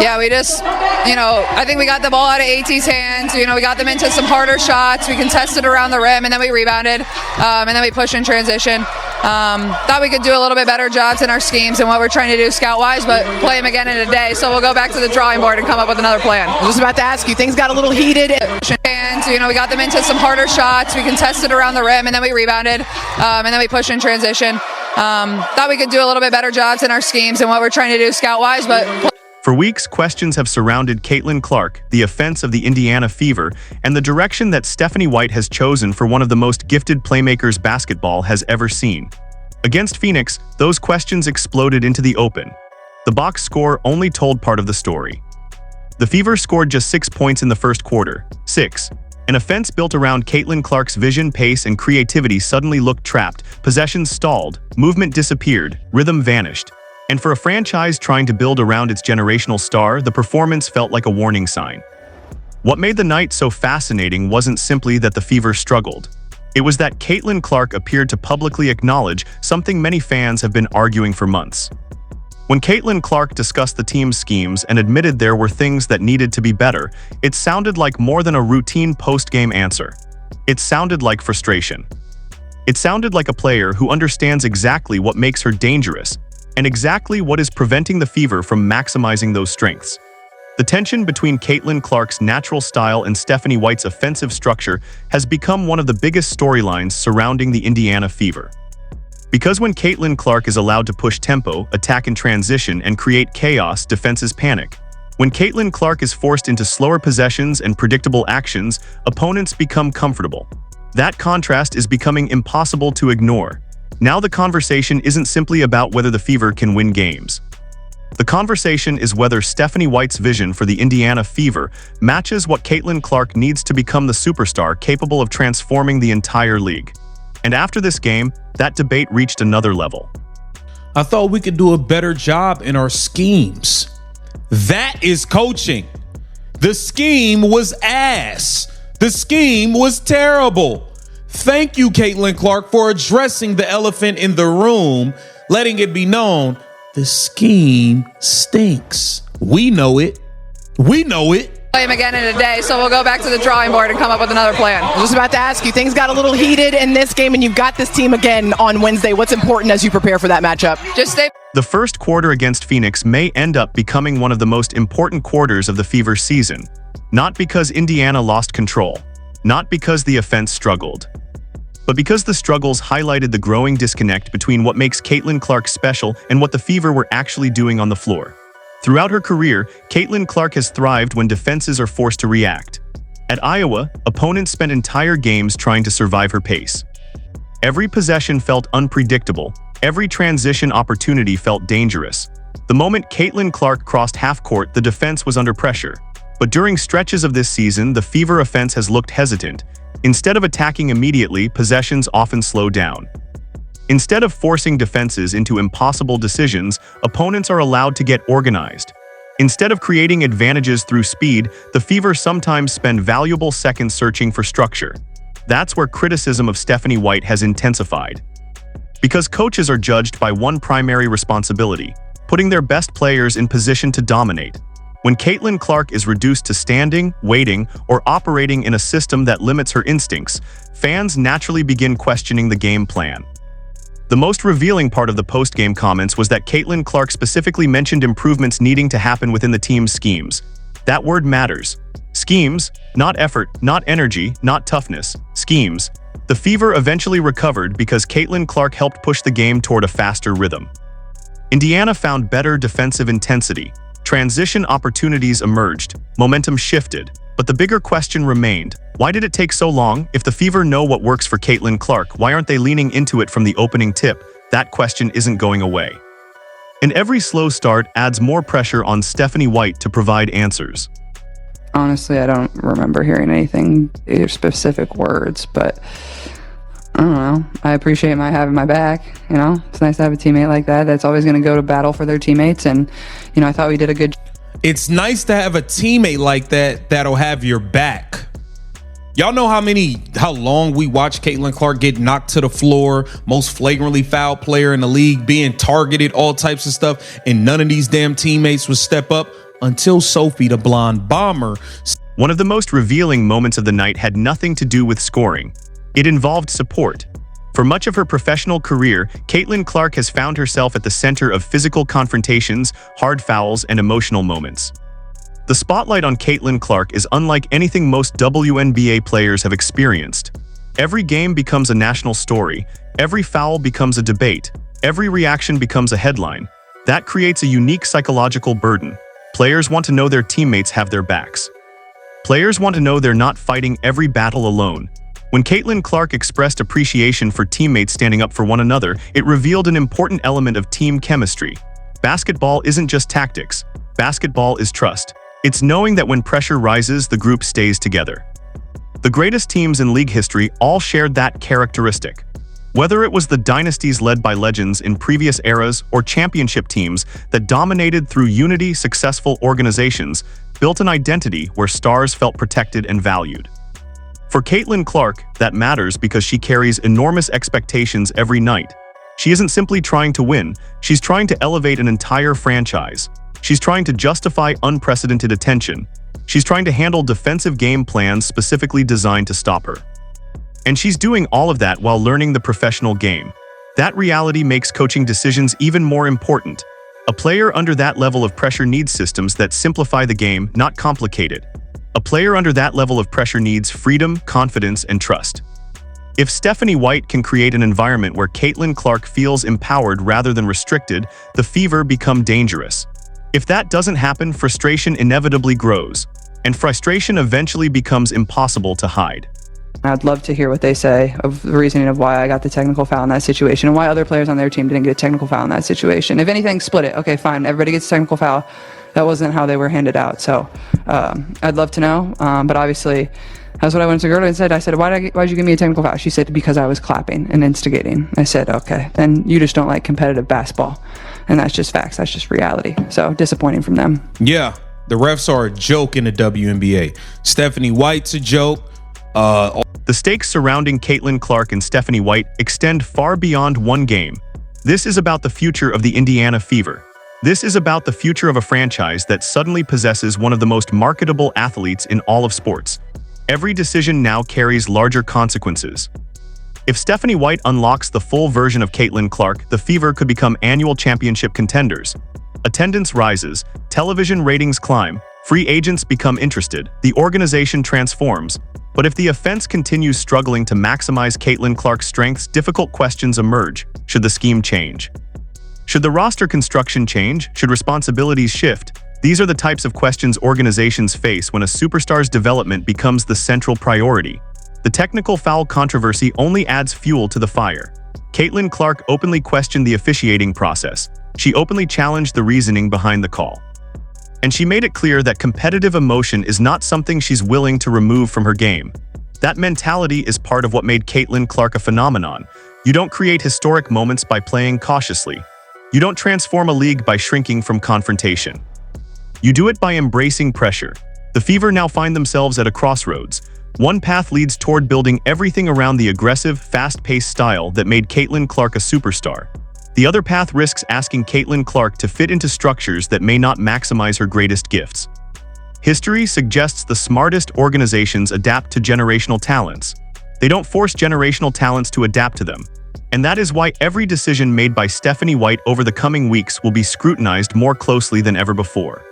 Yeah, we just, I think we got the ball out of AT's hands. We got them into some harder shots. We contested around the rim, and then we rebounded, and then we pushed in transition. Thought we could do a little bit better jobs in our schemes and what we're trying to do scout-wise, but play them again in a day. So we'll go back to the drawing board and come up with another plan. I was just about to ask you, things got a little heated. And, we got them into some harder shots. We contested around the rim, and then we rebounded, and then we pushed in transition. Thought we could do a little bit better jobs in our schemes and what we're trying to do scout-wise, but... For weeks, questions have surrounded Caitlin Clark, the offense of the Indiana Fever, and the direction that Stephanie White has chosen for one of the most gifted playmakers basketball has ever seen. Against Phoenix, those questions exploded into the open. The box score only told part of the story. The Fever scored just 6 points in the first quarter. 6. An offense built around Caitlin Clark's vision, pace, and creativity suddenly looked trapped, possessions stalled, movement disappeared, rhythm vanished. And for a franchise trying to build around its generational star, the performance felt like a warning sign. What made the night so fascinating wasn't simply that the Fever struggled. It was that Caitlin Clark appeared to publicly acknowledge something many fans have been arguing for months. When Caitlin Clark discussed the team's schemes and admitted there were things that needed to be better, it sounded like more than a routine post-game answer. It sounded like frustration. It sounded like a player who understands exactly what makes her dangerous, and exactly what is preventing the Fever from maximizing those strengths. The tension between Caitlin Clark's natural style and Stephanie White's offensive structure has become one of the biggest storylines surrounding the Indiana Fever. Because when Caitlin Clark is allowed to push tempo, attack in transition, and create chaos, defenses panic. When Caitlin Clark is forced into slower possessions and predictable actions, opponents become comfortable. That contrast is becoming impossible to ignore. Now the conversation isn't simply about whether the Fever can win games. The conversation is whether Stephanie White's vision for the Indiana Fever matches what Caitlin Clark needs to become the superstar capable of transforming the entire league. And after this game, that debate reached another level. I thought we could do a better job in our schemes. That is coaching. The scheme was ass. The scheme was terrible. Thank you, Caitlin Clark, for addressing the elephant in the room, letting it be known the scheme stinks. We know it. We know it. Play them again in a day, so we'll go back to the drawing board and come up with another plan. I was just about to ask you, things got a little heated in this game, and you've got this team again on Wednesday. What's important as you prepare for that matchup? Just stay. The first quarter against Phoenix may end up becoming one of the most important quarters of the Fever season. Not because Indiana lost control, not because the offense struggled, but because the struggles highlighted the growing disconnect between what makes Caitlin Clark special and what the Fever were actually doing on the floor. Throughout her career, Caitlin Clark has thrived when defenses are forced to react. At Iowa, opponents spent entire games trying to survive her pace. Every possession felt unpredictable. Every transition opportunity felt dangerous. The moment Caitlin Clark crossed half-court, the defense was under pressure. But during stretches of this season, the Fever offense has looked hesitant. Instead of attacking immediately, possessions often slow down. Instead of forcing defenses into impossible decisions, opponents are allowed to get organized. Instead of creating advantages through speed, the Fever sometimes spend valuable seconds searching for structure. That's where criticism of Stephanie White has intensified. Because coaches are judged by one primary responsibility: putting their best players in position to dominate. When Caitlin Clark is reduced to standing, waiting, or operating in a system that limits her instincts, fans naturally begin questioning the game plan. The most revealing part of the post-game comments was that Caitlin Clark specifically mentioned improvements needing to happen within the team's schemes. That word matters. Schemes, not effort, not energy, not toughness. Schemes. The Fever eventually recovered because Caitlin Clark helped push the game toward a faster rhythm. Indiana found better defensive intensity. Transition opportunities emerged, momentum shifted, but the bigger question remained: why did it take so long? If the Fever know what works for Caitlin Clark, why aren't they leaning into it from the opening tip? That question isn't going away. And every slow start adds more pressure on Stephanie White to provide answers. Honestly, I don't remember hearing anything, either specific words, but I don't know. I appreciate having my back. It's nice to have a teammate like that that's always going to go to battle for their teammates. And, I thought we did a good job. It's nice to have a teammate like that that'll have your back. Y'all know how long we watched Caitlin Clark get knocked to the floor, most flagrantly fouled player in the league, being targeted, all types of stuff, and none of these damn teammates would step up. until Sophie, the blonde bomber. One of the most revealing moments of the night had nothing to do with scoring. It involved support. For much of her professional career, Caitlin Clark has found herself at the center of physical confrontations, hard fouls, and emotional moments. The spotlight on Caitlin Clark is unlike anything most WNBA players have experienced. Every game becomes a national story, every foul becomes a debate, every reaction becomes a headline. That creates a unique psychological burden. Players want to know their teammates have their backs. Players want to know they're not fighting every battle alone. When Caitlin Clark expressed appreciation for teammates standing up for one another, it revealed an important element of team chemistry. Basketball isn't just tactics. Basketball is trust. It's knowing that when pressure rises, the group stays together. The greatest teams in league history all shared that characteristic. Whether it was the dynasties led by legends in previous eras or championship teams that dominated through unity, successful organizations built an identity where stars felt protected and valued. For Caitlin Clark, that matters because she carries enormous expectations every night. She isn't simply trying to win, she's trying to elevate an entire franchise. She's trying to justify unprecedented attention. She's trying to handle defensive game plans specifically designed to stop her. And she's doing all of that while learning the professional game. That reality makes coaching decisions even more important. A player under that level of pressure needs systems that simplify the game, not complicate it. A player under that level of pressure needs freedom, confidence, and trust. If Stephanie White can create an environment where Caitlin Clark feels empowered rather than restricted, the Fever become dangerous. If that doesn't happen, frustration inevitably grows, and frustration eventually becomes impossible to hide. I'd love to hear what they say of the reasoning of why I got the technical foul in that situation and why other players on their team didn't get a technical foul in that situation. If anything, split it. Okay, fine. Everybody gets a technical foul. That wasn't how they were handed out. So I'd love to know. But obviously, that's what I went to Gerda and said. I said, why'd you give me a technical foul? She said, because I was clapping and instigating. I said, okay, then you just don't like competitive basketball. And that's just facts. That's just reality. So disappointing from them. Yeah, the refs are a joke in the WNBA. Stephanie White's a joke. The stakes surrounding Caitlin Clark and Stephanie White extend far beyond one game. This is about the future of the Indiana Fever. This is about the future of a franchise that suddenly possesses one of the most marketable athletes in all of sports. Every decision now carries larger consequences. If Stephanie White unlocks the full version of Caitlin Clark, the Fever could become annual championship contenders. Attendance rises, television ratings climb, free agents become interested, the organization transforms. But if the offense continues struggling to maximize Caitlin Clark's strengths, difficult questions emerge. Should the scheme change? Should the roster construction change? Should responsibilities shift? These are the types of questions organizations face when a superstar's development becomes the central priority. The technical foul controversy only adds fuel to the fire. Caitlin Clark openly questioned the officiating process. She openly challenged the reasoning behind the call. And she made it clear that competitive emotion is not something she's willing to remove from her game. That mentality is part of what made Caitlin Clark a phenomenon. You don't create historic moments by playing cautiously. You don't transform a league by shrinking from confrontation. You do it by embracing pressure. The Fever now find themselves at a crossroads. One path leads toward building everything around the aggressive, fast-paced style that made Caitlin Clark a superstar. The other path risks asking Caitlin Clark to fit into structures that may not maximize her greatest gifts. History suggests the smartest organizations adapt to generational talents. They don't force generational talents to adapt to them. And that is why every decision made by Stephanie White over the coming weeks will be scrutinized more closely than ever before.